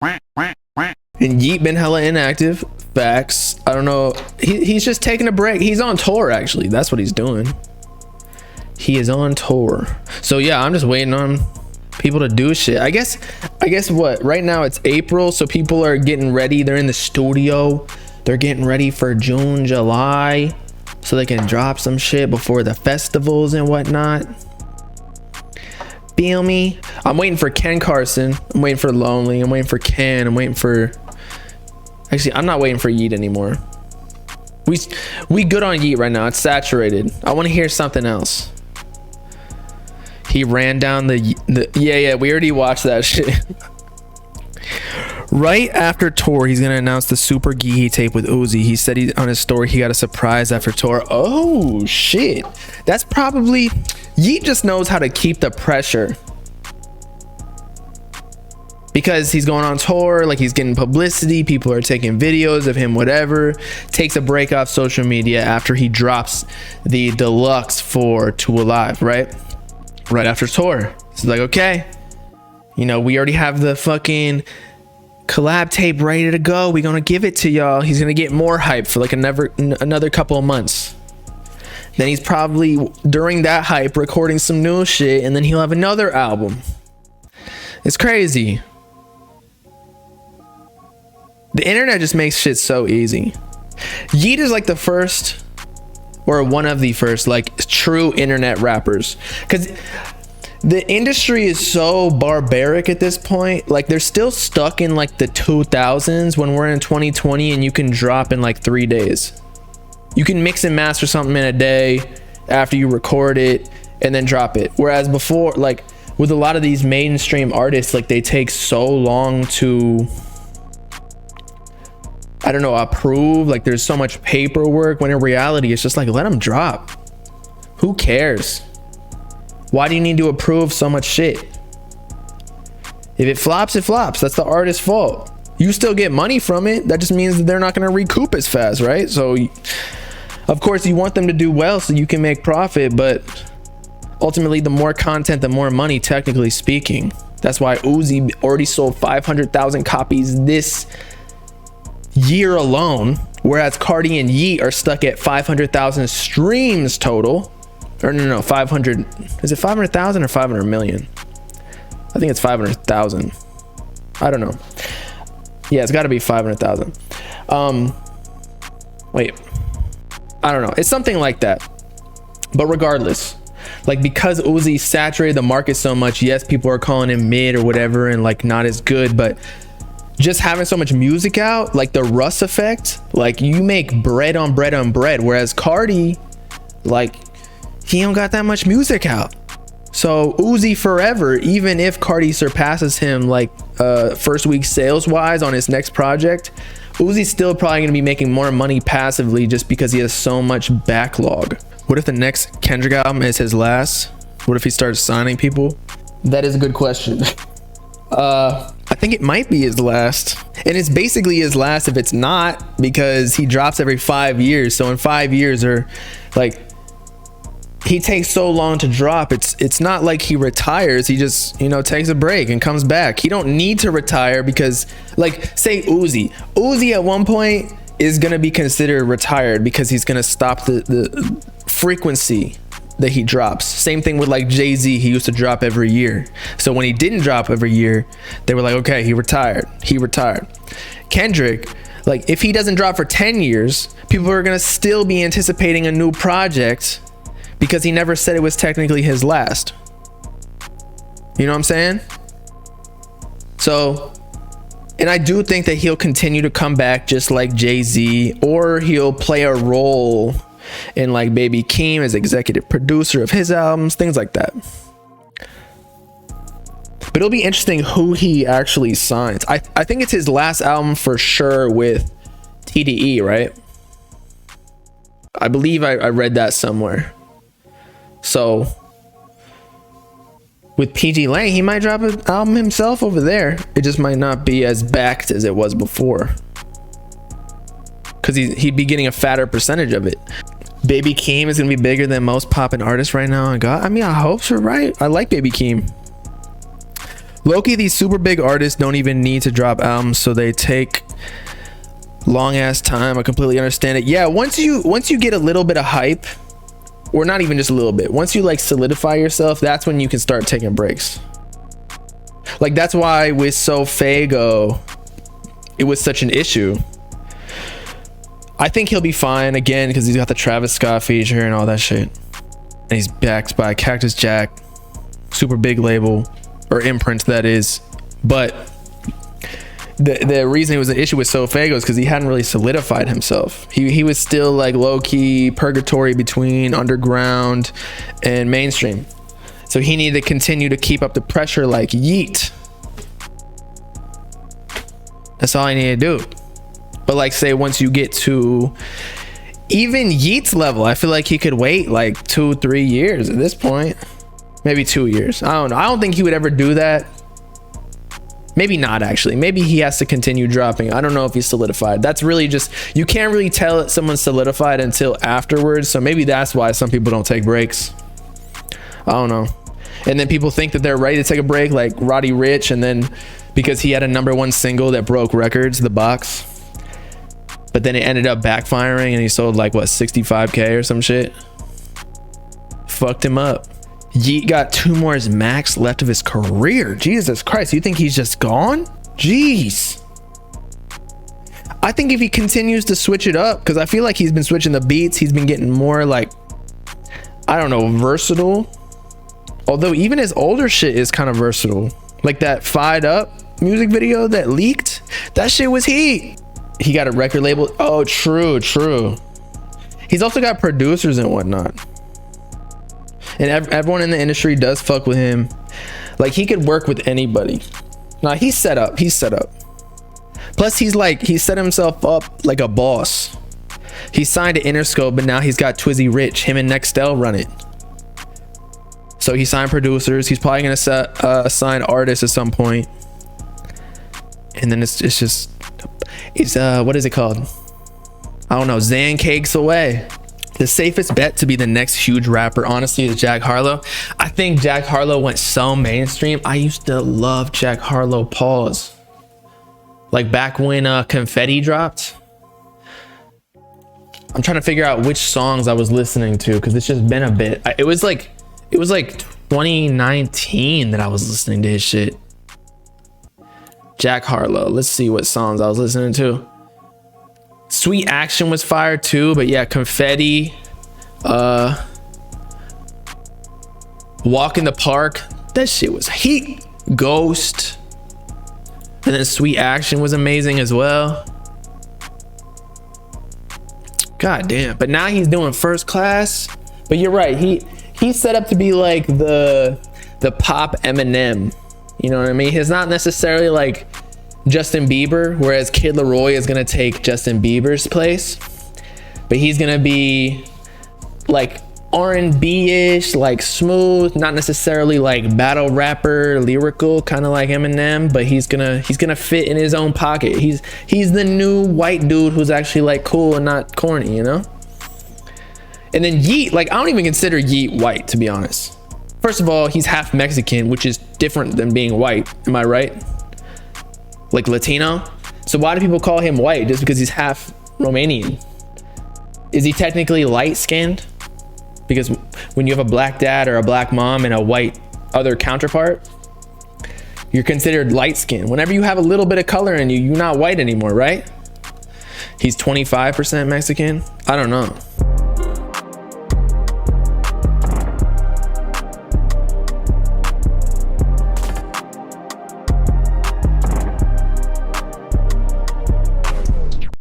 And Yeat been hella inactive. Facts. I don't know. He's just taking a break. He's on tour, actually. That's what he's doing. He is on tour. So yeah, I'm just waiting on people to do shit. I guess what? Right now it's April, so people are getting ready. They're in the studio. They're getting ready for June, July, so they can drop some shit before the festivals and whatnot. Feel me? I'm waiting for Ken Carson. I'm waiting for Lonely. I'm waiting for Ken. I'm waiting for... Actually, I'm not waiting for Yeat anymore. We good on Yeat right now. It's saturated. I want to hear something else. He ran down the yeah, we already watched that shit. Right after tour, he's gonna announce the Super Geeky tape with Uzi. He said on his story he got a surprise after tour. Oh shit, that's probably... Yeat just knows how to keep the pressure, because he's going on tour, like he's getting publicity, people are taking videos of him, whatever. Takes a break off social media after he drops the deluxe for 2 Alive, right after tour. It's like, okay, you know, we already have the fucking collab tape ready to go. We're gonna give it to y'all. He's gonna get more hype for like another couple of months. Then he's probably during that hype recording some new shit, and then he'll have another album. It's crazy. The internet just makes shit so easy. Yeat is like the first, or one of the first, like true internet rappers, because the industry is so barbaric at this point. Like they're still stuck in like the 2000s when we're in 2020, and you can drop in like 3 days. You can mix and master something in a day after you record it and then drop it. Whereas before, like with a lot of these mainstream artists, like they take so long to, I don't know, approve. Like there's so much paperwork, when in reality it's just like, let them drop. Who cares? Why do you need to approve so much shit? If it flops, it flops. That's the artist's fault. You still get money from it. That just means that they're not going to recoup as fast, right? So of course you want them to do well so you can make profit, but ultimately the more content, the more money, technically speaking. That's why Uzi already sold 500,000 copies this year alone, whereas Cardi and Yeat are stuck at 500,000 streams total. Or no, 500. Is it 500,000 or 500 million? I think it's 500,000. I don't know. Yeah, it's got to be 500,000. Wait, I don't know. It's something like that. But regardless, like because Uzi saturated the market so much, yes, people are calling him mid or whatever and like not as good, but just having so much music out, like the Russ effect, like you make bread on bread on bread. Whereas Cardi, like he don't got that much music out. So Uzi forever, even if Cardi surpasses him like first week sales wise on his next project, Uzi's still probably gonna be making more money passively just because he has so much backlog. What if the next Kendrick album is his last? What if he starts signing people? That is a good question. I think it might be his last, and it's basically his last if it's not, because he drops every 5 years. So in 5 years, or like he takes so long to drop, it's not like he retires. He just, you know, takes a break and comes back. He don't need to retire, because like say Uzi at one point is gonna be considered retired because he's gonna stop the frequency that he drops. Same thing with like Jay-Z. He used to drop every year. So when he didn't drop every year, they were like, okay, he retired. Kendrick, like if he doesn't drop for 10 years, people are gonna still be anticipating a new project because he never said it was technically his last. You know what I'm saying? So, and I do think that he'll continue to come back just like Jay-Z, or he'll play a role in like Baby Keem as executive producer of his albums, things like that. But it'll be interesting who he actually signs. I think it's his last album for sure with TDE, right? I believe I read that somewhere. So with PG Lang, he might drop an album himself over there. It just might not be as backed as it was before, because he'd be getting a fatter percentage of it. Baby Keem is gonna be bigger than most poppin' artists right now. I mean, I hope so, right? I like Baby Keem. Low-key, these super big artists don't even need to drop albums, so they take long ass time. I completely understand it. Yeah, once you get a little bit of hype, or not even just a little bit, once you like solidify yourself, that's when you can start taking breaks. Like that's why with Sofago it was such an issue. I think he'll be fine again because he's got the Travis Scott feature and all that shit, and he's backed by Cactus Jack, super big label, or imprint that is. But the reason it was an issue with Sofago is because he hadn't really solidified himself. He was still like low-key purgatory between underground and mainstream, so he needed to continue to keep up the pressure like Yeat. That's all I need to do. But like, say once you get to even Yeat's level, I feel like he could wait like 2-3 years at this point. Maybe 2 years. I don't know. I don't think he would ever do that. Maybe not, actually. Maybe he has to continue dropping. I don't know if he's solidified. That's really just, you can't really tell someone's solidified until afterwards. So maybe that's why some people don't take breaks. I don't know. And then people think that they're ready to take a break, like Roddy Ricch, and then because he had a #1 single that broke records, The Box, but then it ended up backfiring and he sold like what, 65K or some shit. Fucked him up. Yeat got 2 more max left of his career. Jesus Christ, you think he's just gone? Jeez. I think if he continues to switch it up, because I feel like he's been switching the beats, he's been getting more like, I don't know, versatile. Although even his older shit is kind of versatile. Like that Fired Up music video that leaked, that shit was heat. He got a record label. Oh, true. He's also got producers and whatnot. And everyone in the industry does fuck with him. Like he could work with anybody. Nah, he's set up. Plus he set himself up like a boss. He signed to Interscope, but now he's got Twizzy Rich. Him and Nextel run it. So he signed producers. He's probably gonna sign artists at some point. And then it's what is it called? I don't know. Zan Cakes Away. The safest bet to be the next huge rapper, honestly, is Jack Harlow. I think Jack Harlow went so mainstream. I used to love Jack Harlow. Pause. Like back when Confetti dropped. I'm trying to figure out which songs I was listening to because it's just been a bit. It was like 2019 that I was listening to his shit. Jack Harlow. Let's see what songs I was listening to. Sweet Action was fire too, but yeah, Confetti, Walk in the Park, that shit was heat. Ghost, and then Sweet Action was amazing as well. God damn. But now he's doing First Class. But you're right, he's set up to be like the pop Eminem. You know what I mean? He's not necessarily like Justin Bieber, whereas Kid Laroi is gonna take Justin Bieber's place, but he's gonna be like R&B-ish, like smooth, not necessarily like battle rapper lyrical, kind of like Eminem, but he's gonna fit in his own pocket. He's the new white dude who's actually like cool and not corny, you know? And then Yeat, like I don't even consider Yeat white, to be honest. First of all, he's half Mexican, which is different than being white. Am I right? Like Latino. So why do people call him white? Just because he's half Romanian? Is he technically light skinned? Because when you have a black dad or a black mom and a white other counterpart, you're considered light skinned. Whenever you have a little bit of color in you, you're not white anymore, right? He's 25% Mexican. I don't know.